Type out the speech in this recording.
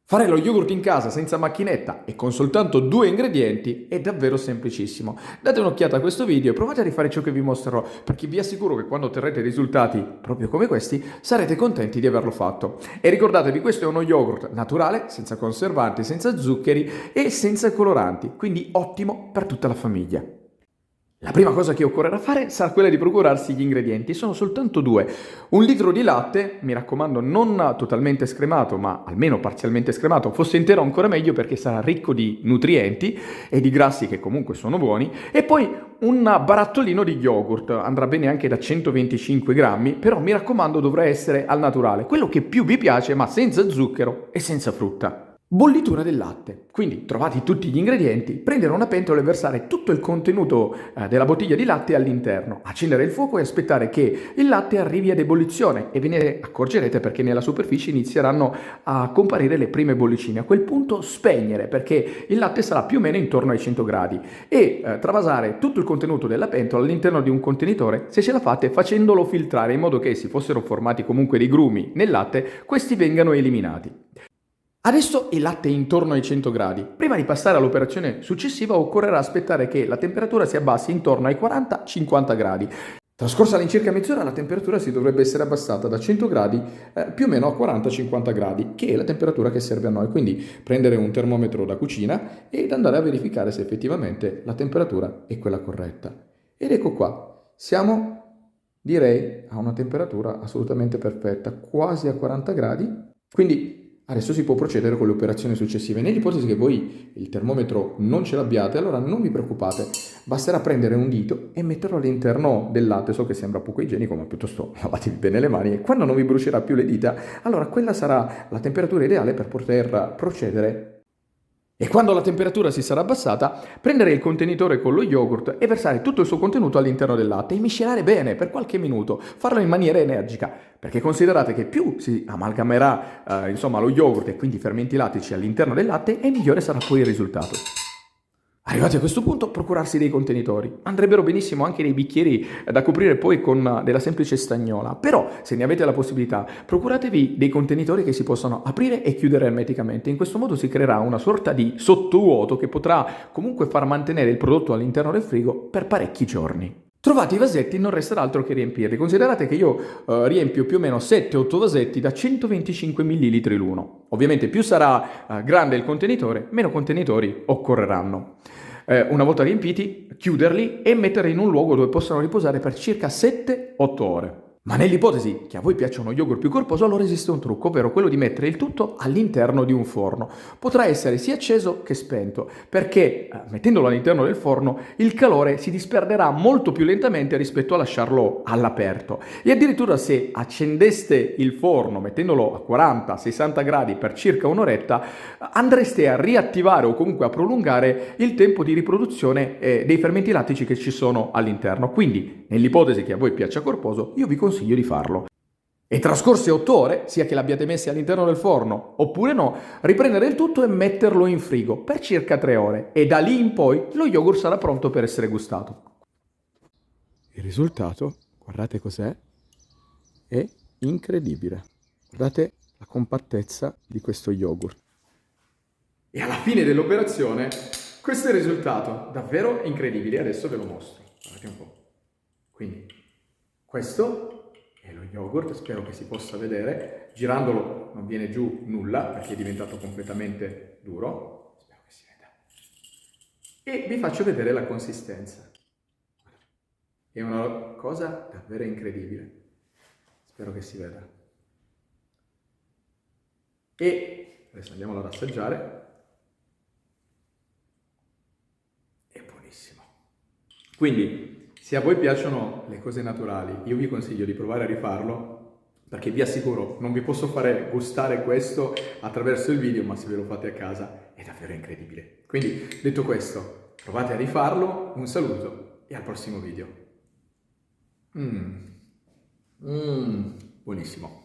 Fare lo yogurt in casa senza macchinetta e con soltanto 2 ingredienti è davvero semplicissimo. Date un'occhiata a questo video e provate a rifare ciò che vi mostrerò, perché vi assicuro che quando otterrete risultati proprio come questi sarete contenti di averlo fatto. E ricordatevi, questo è uno yogurt naturale, senza conservanti, senza zuccheri e senza coloranti, quindi ottimo per tutta la famiglia. La prima cosa che occorrerà fare sarà quella di procurarsi gli ingredienti, sono soltanto 2. 1 litro di latte, mi raccomando non totalmente scremato, ma almeno parzialmente scremato, fosse intero ancora meglio perché sarà ricco di nutrienti e di grassi che comunque sono buoni, e poi un barattolino di yogurt, andrà bene anche da 125 grammi, però mi raccomando dovrà essere al naturale, quello che più vi piace ma senza zucchero e senza frutta. Bollitura del latte. Quindi, trovati tutti gli ingredienti, prendere una pentola e versare tutto il contenuto della bottiglia di latte all'interno, accendere il fuoco e aspettare che il latte arrivi ad ebollizione e ve ne accorgerete perché nella superficie inizieranno a comparire le prime bollicine. A quel punto spegnere perché il latte sarà più o meno intorno ai 100 gradi e travasare tutto il contenuto della pentola all'interno di un contenitore, se ce la fate facendolo filtrare in modo che, se fossero formati comunque dei grumi nel latte, questi vengano eliminati. Adesso il latte è intorno ai 100 gradi. Prima di passare all'operazione successiva occorrerà aspettare che la temperatura si abbassi intorno ai 40-50 gradi. Trascorsa all'incirca mezz'ora la temperatura si dovrebbe essere abbassata da 100 gradi più o meno a 40-50 gradi, che è la temperatura che serve a noi. Quindi prendere un termometro da cucina ed andare a verificare se effettivamente la temperatura è quella corretta. Ed ecco qua, siamo direi a una temperatura assolutamente perfetta, quasi a 40 gradi. Quindi adesso si può procedere con le operazioni successive. Nell'ipotesi che voi il termometro non ce l'abbiate, allora non vi preoccupate, basterà prendere un dito e metterlo all'interno del latte. So che sembra poco igienico, ma piuttosto lavatevi bene le mani e quando non vi brucerà più le dita, allora quella sarà la temperatura ideale per poter procedere. E quando la temperatura si sarà abbassata, prendere il contenitore con lo yogurt e versare tutto il suo contenuto all'interno del latte e miscelare bene per qualche minuto, farlo in maniera energica, perché considerate che più si amalgamerà lo yogurt e quindi i fermenti lattici all'interno del latte e migliore sarà poi il risultato. Arrivati a questo punto, procurarsi dei contenitori. Andrebbero benissimo anche dei bicchieri da coprire poi con della semplice stagnola, però se ne avete la possibilità, procuratevi dei contenitori che si possano aprire e chiudere ermeticamente. In questo modo si creerà una sorta di sottovuoto che potrà comunque far mantenere il prodotto all'interno del frigo per parecchi giorni. Trovati i vasetti, non resterà altro che riempirli. Considerate che io riempio più o meno 7-8 vasetti da 125 ml l'uno. Ovviamente più sarà grande il contenitore, meno contenitori occorreranno. Una volta riempiti, chiuderli e metterli in un luogo dove possano riposare per circa 7-8 ore. Ma nell'ipotesi che a voi piaccia uno yogurt più corposo, allora esiste un trucco, ovvero quello di mettere il tutto all'interno di un forno. Potrà essere sia acceso che spento, perché mettendolo all'interno del forno il calore si disperderà molto più lentamente rispetto a lasciarlo all'aperto. E addirittura se accendeste il forno mettendolo a 40-60 gradi per circa un'oretta, andreste a riattivare o comunque a prolungare il tempo di riproduzione dei fermenti lattici che ci sono all'interno. Quindi, nell'ipotesi che a voi piaccia corposo, io vi consiglio di farlo. E trascorse 8 ore, sia che l'abbiate messi all'interno del forno oppure no, riprendere il tutto e metterlo in frigo per circa 3 ore e da lì in poi lo yogurt sarà pronto per essere gustato. Il risultato, guardate cos'è, è incredibile. Guardate la compattezza di questo yogurt. E alla fine dell'operazione, questo è il risultato, davvero incredibile. Adesso ve lo mostro, guardate un po'. Quindi, questo è lo yogurt, spero che si possa vedere. Girandolo non viene giù nulla perché è diventato completamente duro. Spero che si veda. E vi faccio vedere la consistenza. È una cosa davvero incredibile. Spero che si veda. E adesso andiamolo ad assaggiare. È buonissimo. Quindi, se a voi piacciono le cose naturali, io vi consiglio di provare a rifarlo, perché vi assicuro, non vi posso fare gustare questo attraverso il video, ma se ve lo fate a casa è davvero incredibile. Quindi, detto questo, provate a rifarlo, un saluto e al prossimo video. Buonissimo.